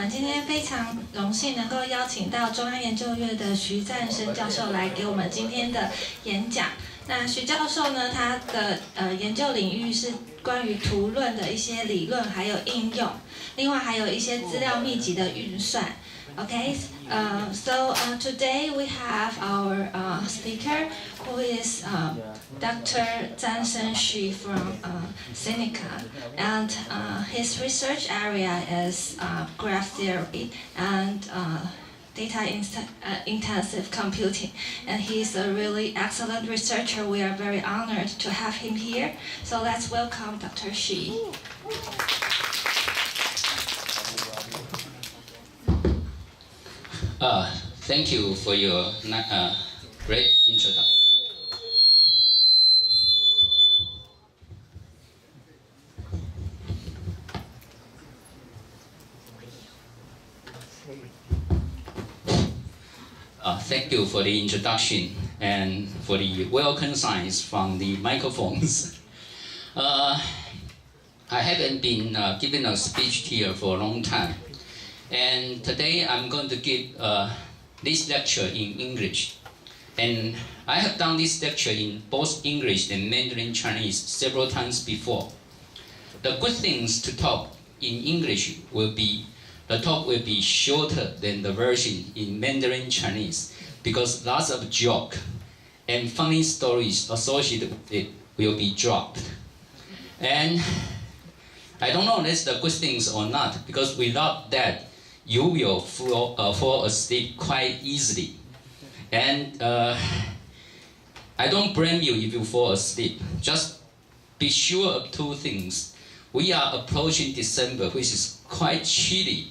们今天非常荣幸能够邀请到中央研究院的徐赞生教授来给我们今天的演讲。那徐教授呢，他的研究领域是关于图论的一些理论还有应用，另外还有一些资料密集的运算。Okay, so today we have our speaker who is Dr. Tsan-sheng from Sinica, and his research area is graph theory and data-intensive computing, and he's a really excellent researcher. We are very honored to have him here. So let's welcome Dr. Xu. Thank you for your great introduction. Thank you for the introduction and for the welcome signs from the microphones. I haven't been giving a speech here for a long time. And today I'm going to give this lecture in English. And I have done this lecture in both English and Mandarin Chinese several times before. The good things to talk in English will be, the talk will be shorter than the version in Mandarin Chinese because lots of joke and funny stories associated with it will be dropped. And I don't know if that's the good things or not, because without that, you will fall asleep quite easily. And I don't blame you if you fall asleep. Just be sure of two things. We are approaching December, which is quite chilly.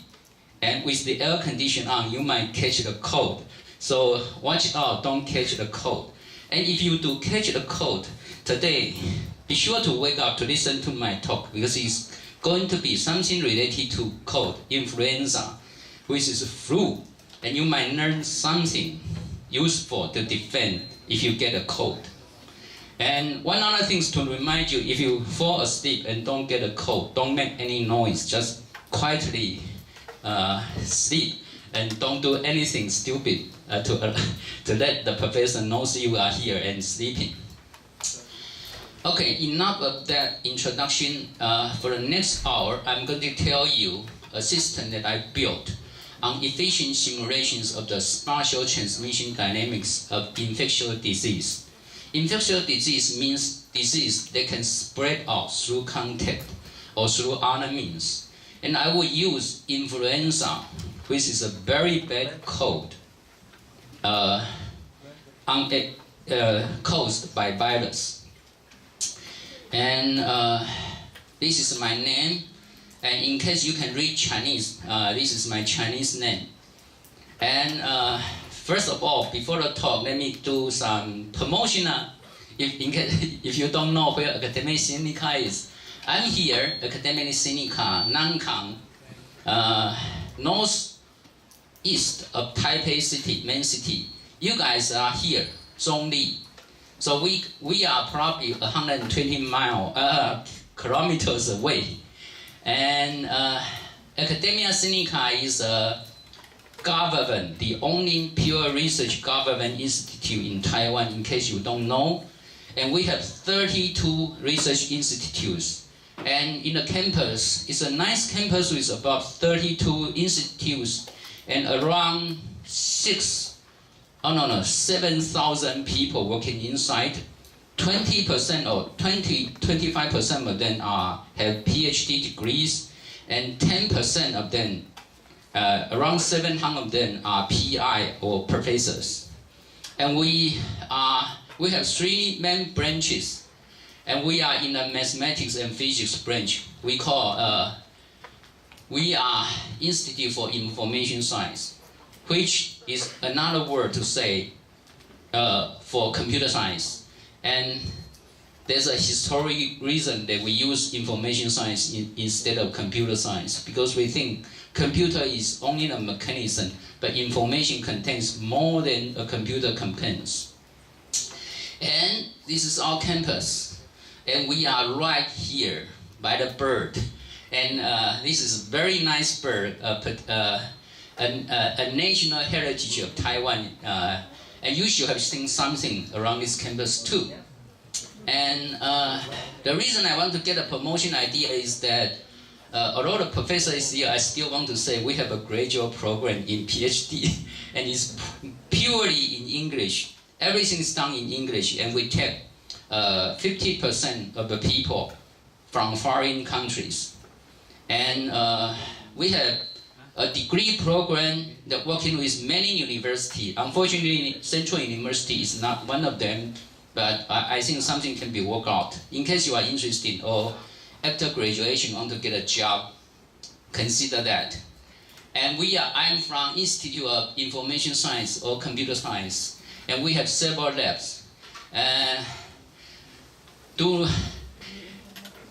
And with the air condition on, you might catch the cold. So watch out, don't catch the cold. And if you do catch the cold today, be sure to wake up to listen to my talk, because it's going to be something related to cold, influenza, which is flu, and you might learn something useful to defend if you get a cold. And one other thing is to remind you, if you fall asleep and don't get a cold, don't make any noise, just quietly sleep and don't do anything stupid to let the professor knows you are here and sleeping. Okay, enough of that introduction. For the next hour, I'm going to tell you a system that I built on efficient simulations of the spatial transmission dynamics of infectious disease. Infectious disease means disease that can spread out through contact or through other means. And I will use influenza, which is a very bad cold, caused by virus. And this is my name. And in case you can read Chinese, this is my Chinese name. And first of all, before the talk, let me do some promotional. If you don't know where Academic Sinica is, I'm here, Academic Sinica, Nankang, northeast of Taipei City, main city. You guys are here, Zhongli. So we are probably 120 kilometers away. And Academia Sinica is a government, the only pure research government institute in Taiwan, in case you don't know. And we have 32 research institutes. And in the campus, it's a nice campus with about 32 institutes and around 7,000 people working inside. 20% or 25% of them have PhD degrees, and 10% of them, around 700 of them are PI or professors. And we have three main branches, and we are in the mathematics and physics branch. We are Institute for Information Science, which is another word to say for computer science. And there's a historic reason that we use information science instead of computer science, because we think computer is only a mechanism, but information contains more than a computer contains. And this is our campus. And we are right here by the bird. And this is a very nice bird, a national heritage of Taiwan. And you should have seen something around this campus too. And the reason I want to get a promotion idea is that although the professor is here, I still want to say we have a graduate program in PhD, and it's purely in English. Everything is done in English, and we take 50% of the people from foreign countries. And we have a degree program that working with many universities. Unfortunately, Central University is not one of them, but I think something can be worked out. In case you are interested or after graduation want to get a job, consider that. And I'm from Institute of Information Science or Computer Science, and we have several labs.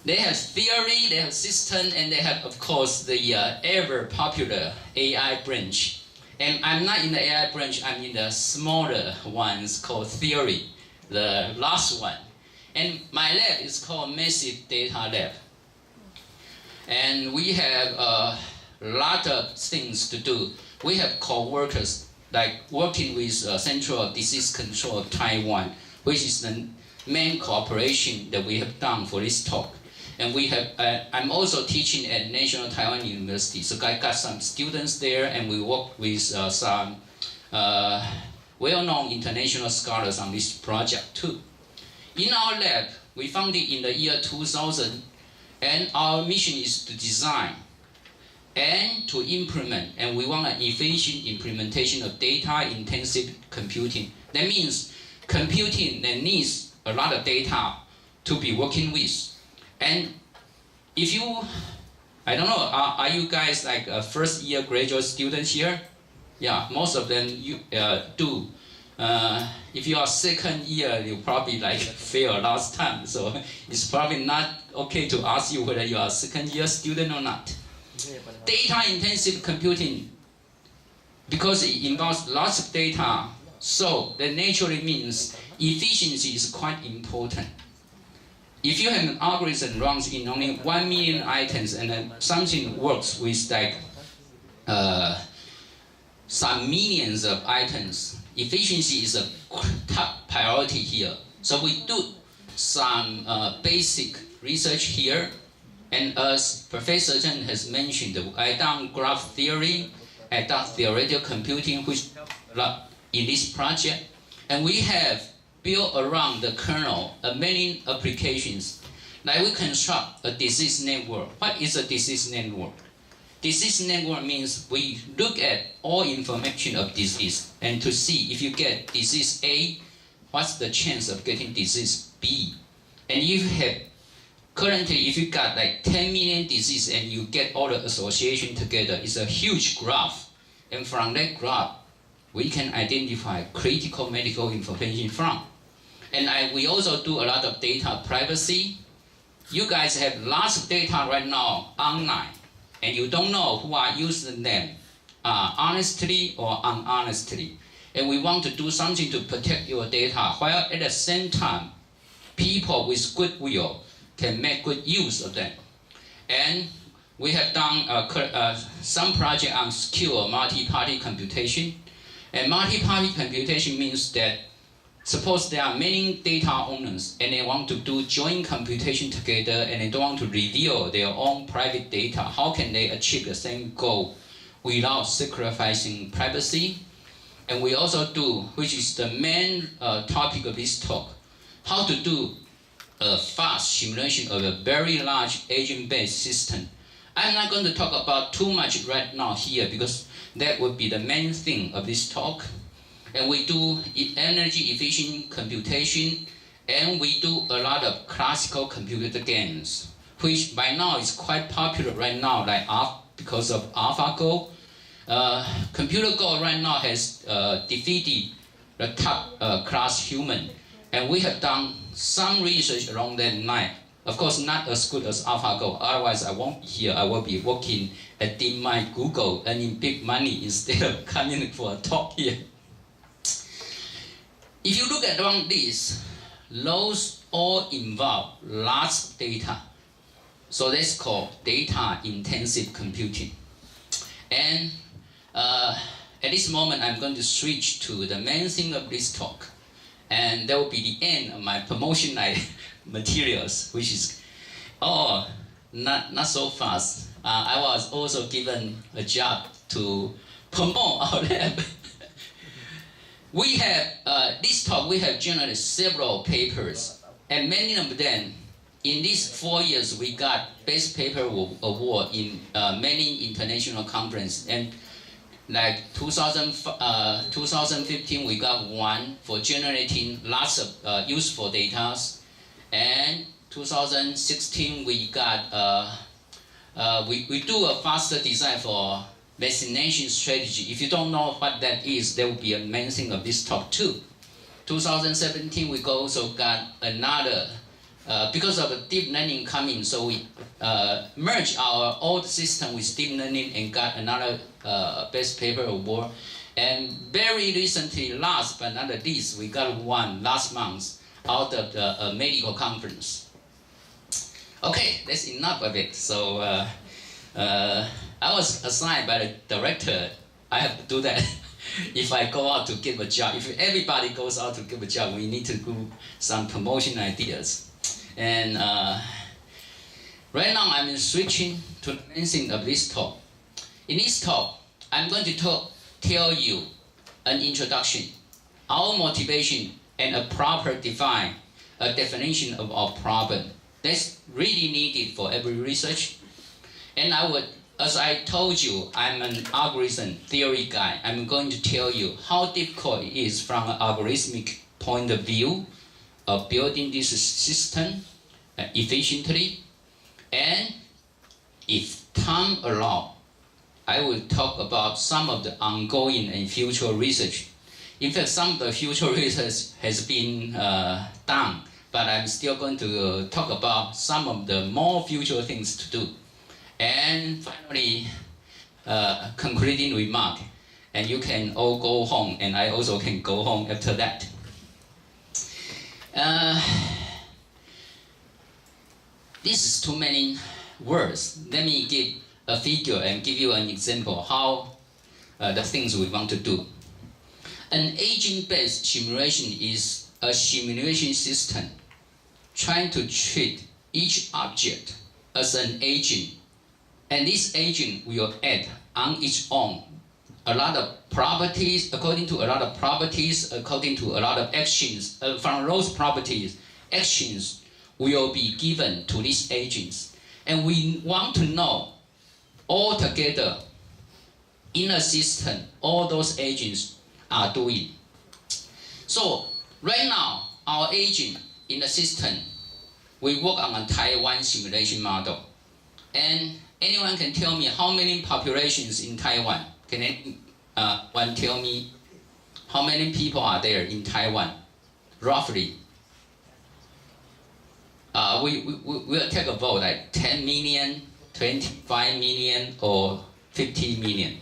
They have theory, they have system, and they have, of course, the ever popular AI branch. And I'm not in the AI branch, I'm in the smaller ones called theory, the last one. And my lab is called Massive Data Lab. And we have a lot of things to do. We have co-workers, like working with Central Disease Control of Taiwan, which is the main cooperation that we have done for this talk. And we have, I'm also teaching at National Taiwan University, so I got some students there, and we work with some well-known international scholars on this project too. In our lab, we founded in the year 2000, and our mission is to design and to implement, and we want an efficient implementation of data-intensive computing. That means computing that needs a lot of data to be working with. And if you, I don't know, are you guys like a first year graduate students here? Yeah, most of them do. If you are second year, you probably like failed last time, so it's probably not okay to ask you whether you are a second year student or not. Data intensive computing, because it involves lots of data, so that naturally means efficiency is quite important. If you have an algorithm runs in only 1 million items and then something works with like some millions of items, efficiency is a top priority here. So we do some basic research here, and as Professor Chen has mentioned, I done graph theory, I done theoretical computing, which in this project, and we have built around the kernel many applications. Like we construct a disease network. What is a disease network? Disease network means we look at all information of disease and to see if you get disease A, what's the chance of getting disease B? And if you have, currently if you got like 10 million disease and you get all the association together, it's a huge graph. And from that graph, we can identify critical medical information from. And we also do a lot of data privacy. You guys have lots of data right now online, and you don't know who are using them honestly or unhonestly. And we want to do something to protect your data, while at the same time, people with goodwill can make good use of them. And we have done some project on secure multi-party computation. And multi-party computation means that suppose there are many data owners and they want to do joint computation together and they don't want to reveal their own private data. How can they achieve the same goal without sacrificing privacy? And we also do, which is the main topic of this talk, how to do a fast simulation of a very large agent-based system. I'm not going to talk about too much right now here because that would be the main thing of this talk. And we do energy efficient computation, and we do a lot of classical computer games, which by now is quite popular right now, like because of AlphaGo. Computer Go right now has defeated the top class human, and we have done some research along that line. Of course, not as good as AlphaGo, otherwise I won't be here. I will be working at DeepMind, Google, earning big money instead of coming for a talk here. If you look at around this, those all involve lots of data. So that's called data-intensive computing. And at this moment, I'm going to switch to the main thing of this talk. And that will be the end of my promotion materials, which is, not so fast. I was also given a job to promote our lab. We have, this talk, we have generated several papers, and many of them, in these 4 years, we got Best Paper Award in many international conferences. And like 2015, we got one for generating lots of useful data. And 2016, we got, we do a faster design for vaccination strategy. If you don't know what that is, that will be a main thing of this talk too. 2017, we also got another, because of deep learning coming, so we merged our old system with deep learning and got another Best Paper Award. And very recently, last but not least, we got one last month out of the medical conference. Okay, that's enough of it. So I was assigned by the director, I have to do that. If I go out to give a job, if everybody goes out to give a job, we need to do some promotion ideas. And right now I'm switching to the main thing of this talk. In this talk, I'm going to tell you an introduction, our motivation, and a proper definition of our problem. That's really needed for every research. And I would, as I told you, I'm an algorithm theory guy. I'm going to tell you how difficult it is from an algorithmic point of view of building this system efficiently. And if time allows, I will talk about some of the ongoing and future research. In fact, some of the future research has been done, but I'm still going to talk about some of the more future things to do. And finally, concluding remark, and you can all go home, and I also can go home after that. This is too many words. Let me give a figure and give you an example how the things we want to do. An agent-based simulation is a simulation system trying to treat each object as an agent. And this agent will add on its own a lot of properties, according to a lot of properties, according to a lot of actions. From those properties, actions will be given to these agents. And we want to know all together in a system, all those agents are doing. So right now, our agent in the system, we work on a Taiwan simulation model. And anyone can tell me how many populations in Taiwan? Can anyone tell me how many people are there in Taiwan, roughly? We'll take a vote, like 10 million, 25 million, or 50 million.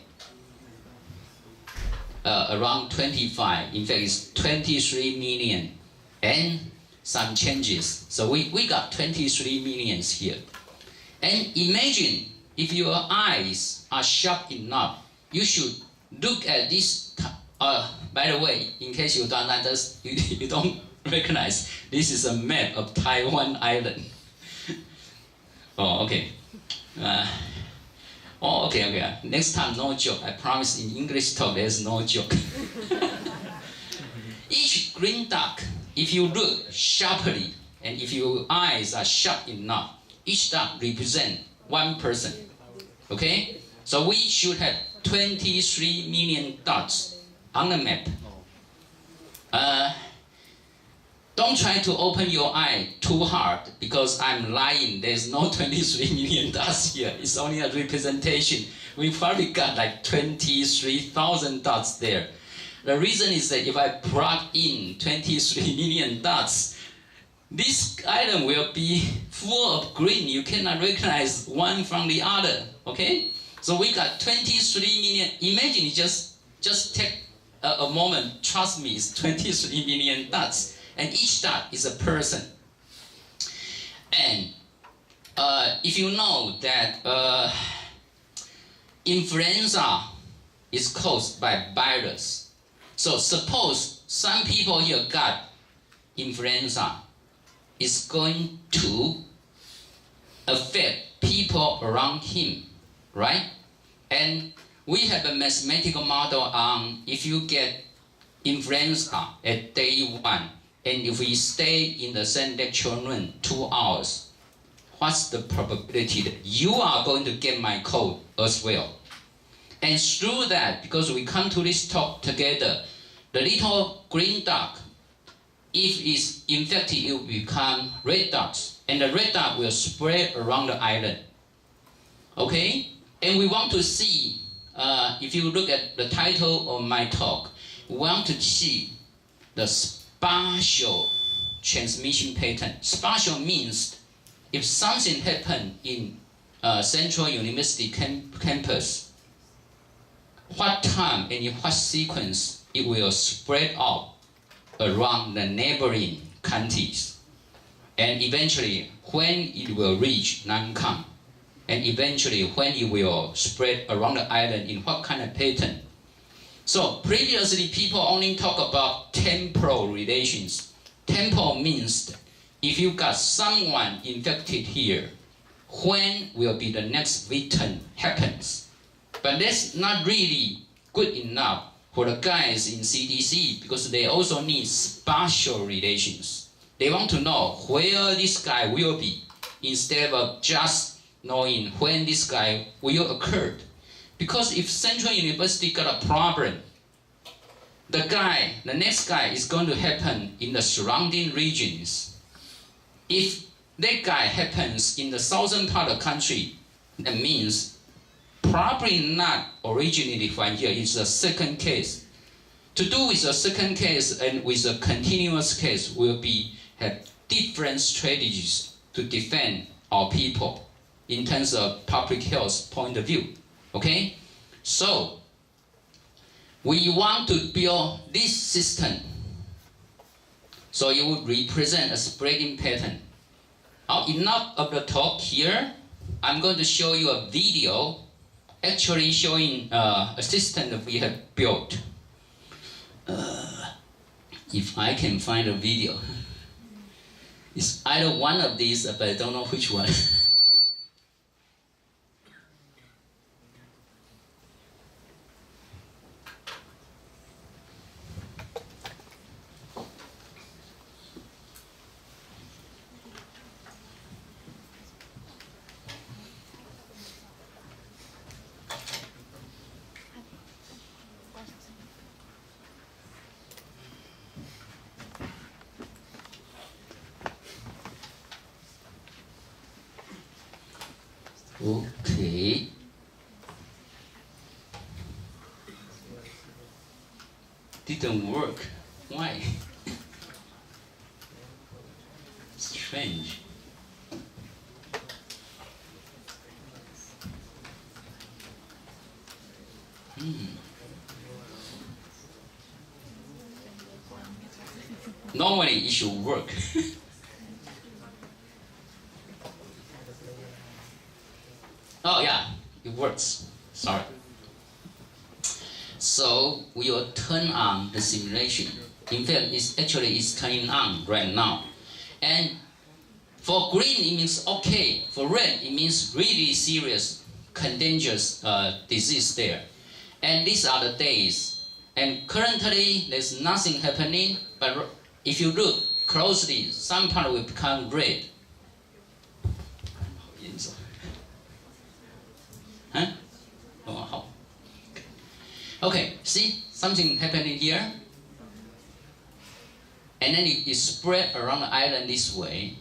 Around 25, in fact it's 23 million and some changes. So we got 23 millions here. And imagine if your eyes are sharp enough, you should look at this. By the way, in case you don't understand, you don't recognize, this is a map of Taiwan Island. Oh, okay. Okay. Next time, no joke. I promise in English talk, there's no joke. Each green dot, if you look sharply, and if your eyes are sharp enough, each dot represents one person. Okay? So we should have 23 million dots on the map. Don't try to open your eye too hard because I'm lying. There's no 23 million dots here. It's only a representation. We probably got like 23,000 dots there. The reason is that if I plug in 23 million dots, this item will be full of green. You cannot recognize one from the other. Okay? So we got 23 million. Imagine, just take a moment. Trust me, it's 23 million dots. And each dot is a person. And if you know that influenza is caused by virus, so suppose some people here got influenza, it's going to affect people around him, right? And we have a mathematical model on if you get influenza at day 1, and if we stay in the same lecture room 2 hours, what's the probability that you are going to get my cold as well? And through that, because we come to this talk together, the little green dot, if it's infected, it will become red dots, and the red dot will spread around the island. Okay? And we want to see, if you look at the title of my talk, we want to see the spatial transmission pattern. Spatial means if something happened in Central University campus, what time and in what sequence it will spread out around the neighboring counties, and eventually when it will reach Nankang, and eventually when it will spread around the island in what kind of pattern. So previously people only talk about temporal relations. Temporal means if you got someone infected here, when will be the next victim happens? But that's not really good enough for the guys in CDC, because they also need spatial relations. They want to know where this guy will be, instead of just knowing when this guy will occur. Because if Central University got a problem, the next guy is going to happen in the surrounding regions. If that guy happens in the southern part of the country, that means probably not originated from here. It's a second case. To do with a second case and with a continuous case will have different strategies to defend our people in terms of public health point of view. Okay? So we want to build this system so it would represent a spreading pattern. Now, enough of the talk here. I'm going to show you a video actually showing a system that we have built. If I can find a video. It's either one of these, but I don't know which one. Okay. Didn't work. Why? Strange. Normally it should work. Oh yeah, it works. Sorry. So we will turn on the simulation. In fact, it's turning on right now. And for green, it means okay. For red, it means really serious, contagious disease there. And these are the days. And currently, there's nothing happening. But if you look closely, some part will become red. Huh? Oh, how? Okay, see something happening here? And then it spread around the island this way.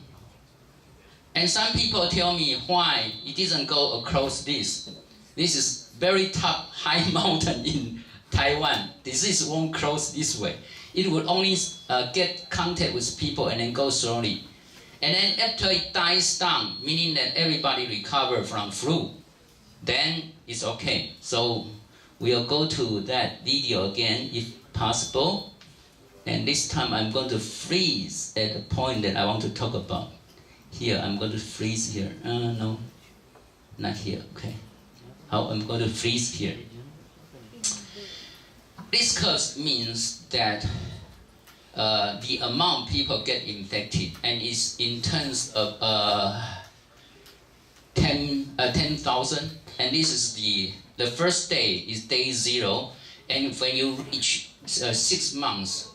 And some people tell me why it didn't go across this. This is very top, high mountain in Taiwan. Disease won't cross this way. It would only get contact with people and then go slowly. And then after it dies down, meaning that everybody recover from flu, then it's okay. So we'll go to that video again if possible. And this time I'm going to freeze at the point that I want to talk about. here. I'm going to freeze here. No, not here. Okay. How I'm going to freeze here. This curve means that the amount people get infected, and it's in terms of 10,000. And this is the first day is day 0, and when you reach 6 months,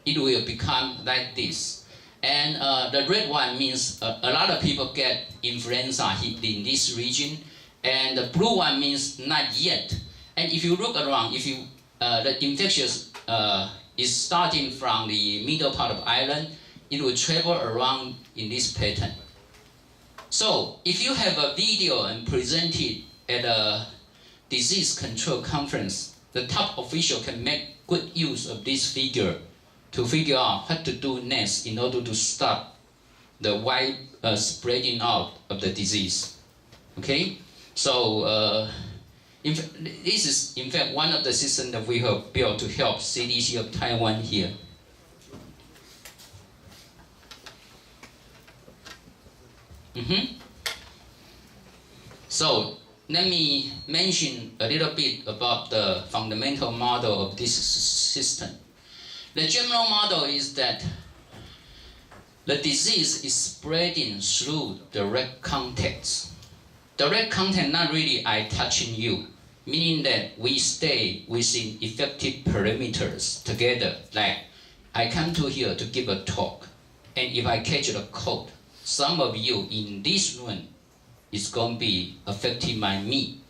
it will become like this. And the red one means a lot of people get influenza hit in this region, and the blue one means not yet. And if you look around, if you the infectious is starting from the middle part of island, it will travel around in this pattern. So if you have a video and present it at a disease control conference, the top official can make good use of this figure to figure out what to do next in order to stop the wide spreading out of the disease. Okay, so this is in fact one of the systems that we have built to help CDC of Taiwan here. So let me mention a little bit about the fundamental model of this system. The general model is that the disease is spreading through direct contacts. Direct contact, not really I touching you, meaning that we stay within effective perimeters together. Like I come to here to give a talk, and if I catch a cold, some of you in this room is going to be affected by me.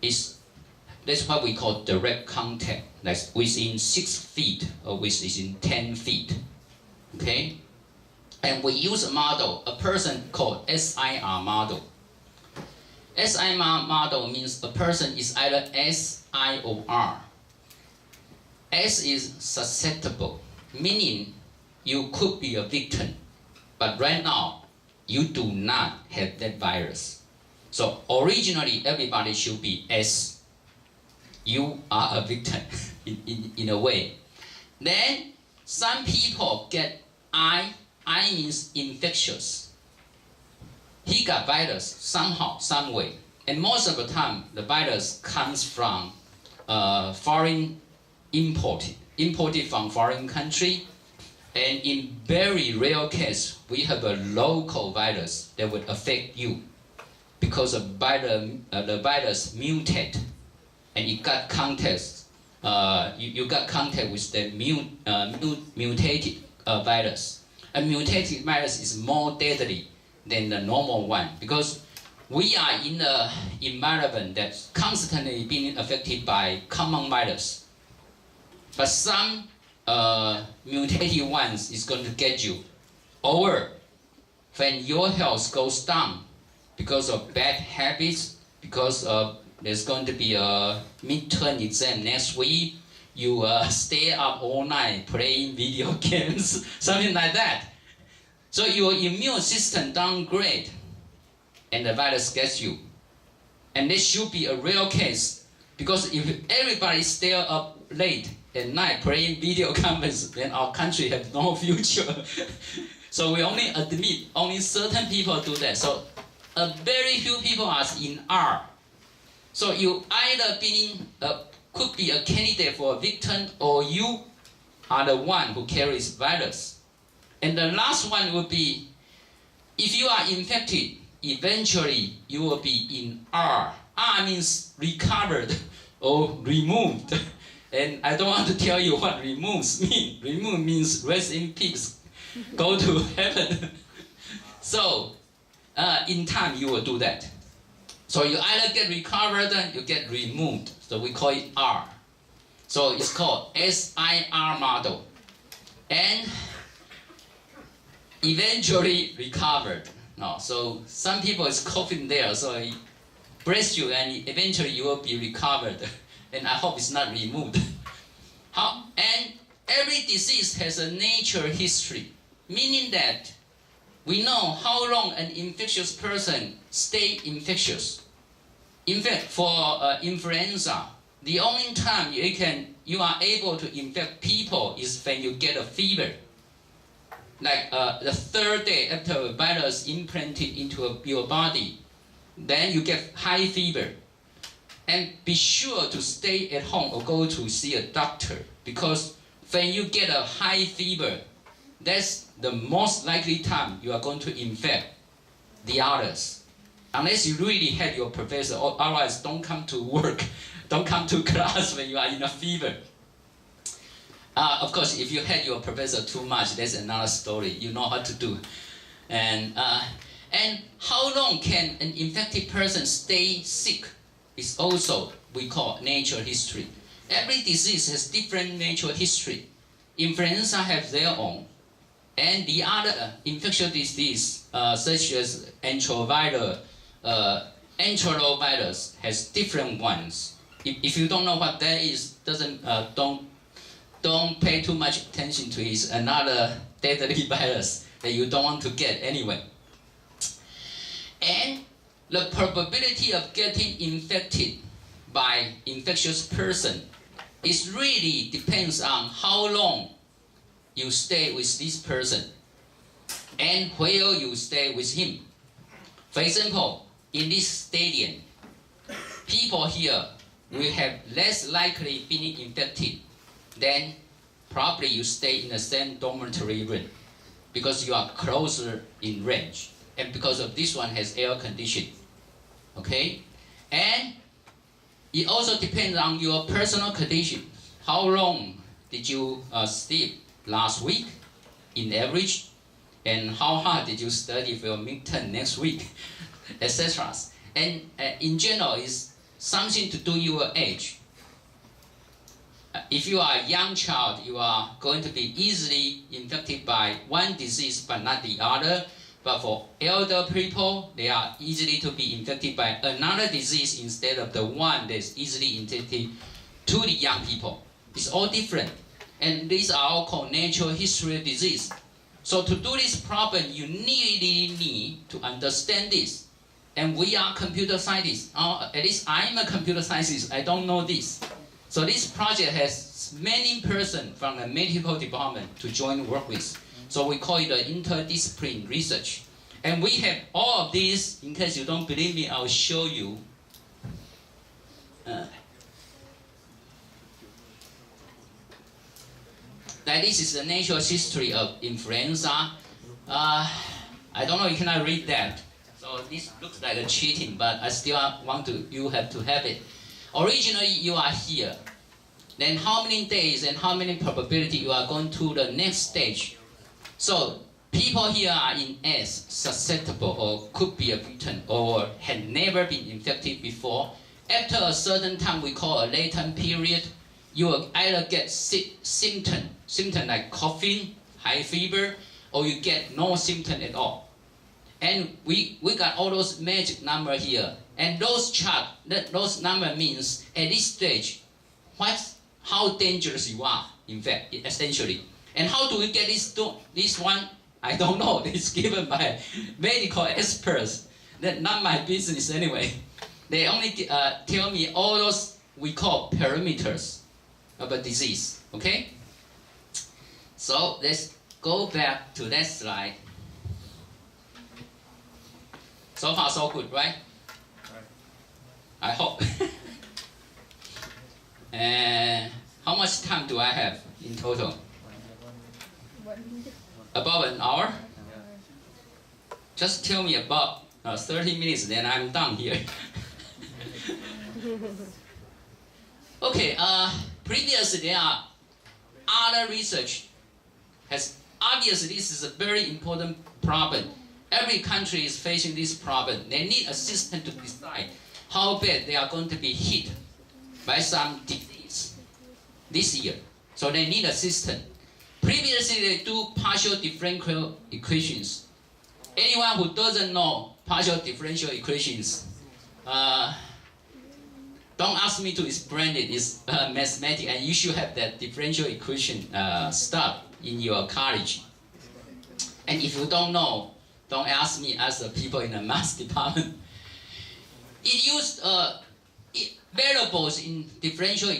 That's what we call direct contact, like within 6 feet or within 10 feet. Okay? And we use a model, a person called SIR model. SIR model means a person is either S, I, or R. S is susceptible, meaning you could be a victim, but right now, you do not have that virus. So originally, everybody should be S. You are a victim in a way. Then some people get I. I means infectious. He got virus somehow, some way. And most of the time, the virus comes from foreign imported from foreign country. And in very rare case, we have a local virus that would affect you because of the virus mutate, and you got contact. You got contact with the mutated virus. A mutated virus is more deadly than the normal one because we are in an environment that's constantly being affected by common virus. But some mutated ones is going to get you. Or when your health goes down because of bad habits, because of there's going to be a midterm exam next week, you stay up all night playing video games, something like that. So your immune system downgrade, and the virus gets you. And this should be a real case, because if everybody stay up late at night playing video games, then our country has no future. So we only admit only certain people do that. So a very few people are in R. So you either could be a candidate for a victim, or you are the one who carries virus. And the last one would be, if you are infected, eventually you will be in R. R means recovered or removed. And I don't want to tell you what removes mean. Remove means rest in peace, go to heaven. So in time you will do that. So you either get recovered or you get removed. So we call it R. So it's called SIR model. And eventually recovered. No, so some people is coughing there, so he bless you and eventually you will be recovered. And I hope it's not removed. And every disease has a nature history, meaning that we know how long an infectious person stay infectious. In fact, for influenza, the only time you are able to infect people is when you get a fever. like the third day after a virus implanted into your body, then you get high fever. And be sure to stay at home or go to see a doctor, because when you get a high fever, that's the most likely time you are going to infect the others. Unless you really had your professor, or otherwise don't come to work, don't come to class when you are in a fever. Of course, if you had your professor too much, that's another story. You know what to do. And how long can an infected person stay sick is also we call natural history. Every disease has different natural history. Influenza have their own, and the other infectious disease such as enterovirus has different ones. If you don't know what that is, don't pay too much attention to it. It's another deadly virus that you don't want to get anyway. And the probability of getting infected by infectious person is really depends on how long you stay with this person and where you stay with him. For example, in this stadium, people here will have less likely being infected than probably you stay in the same dormitory room, because you are closer in range, and because of this one has air conditioning. Okay, and it also depends on your personal condition. How long did you sleep last week, in average, and how hard did you study for your midterm next week, etc. And in general, it's something to do with your age. If you are a young child, you are going to be easily infected by one disease but not the other. But for elder people, they are easily to be infected by another disease instead of the one that's easily infected to the young people. It's all different. And these are all called natural history disease. So to do this problem, you really need to understand this. And we are computer scientists. At least I'm a computer scientist. I don't know this. So this project has many persons from the medical department to join work with. So we call it interdisciplinary research. And we have all of these. In case you don't believe me, I'll show you. Like this is the natural history of influenza. I don't know, you cannot read that. So this looks like a cheating, but I still want you have to have it. Originally, you are here. Then how many days and how many probability you are going to the next stage? So people here are in S, susceptible or could be affected or had never been infected before. After a certain time, we call a latent period, you will either get symptom like coughing, high fever, or you get no symptom at all. And we got all those magic number here. And those those number means at this stage, how dangerous you are, in fact, essentially. And how do we get this one? I don't know. It's given by medical experts. That's not my business anyway. They only tell me all those we call parameters of a disease. Okay? So let's go back to that slide. So far so good, right? I hope. And how much time do I have in total? About an hour? Just tell me about 30 minutes, then I'm done here. Okay, previously there are other research has obviously this is a very important problem. Every country is facing this problem. They need assistance to decide how bad they are going to be hit by some disease this year. So they need assistance. Previously, they do partial differential equations. Anyone who doesn't know partial differential equations, don't ask me to explain it. It's mathematics, and you should have that differential equation stuff in your college. And if you don't know, don't ask me, ask the people in the math department. It used variables in differential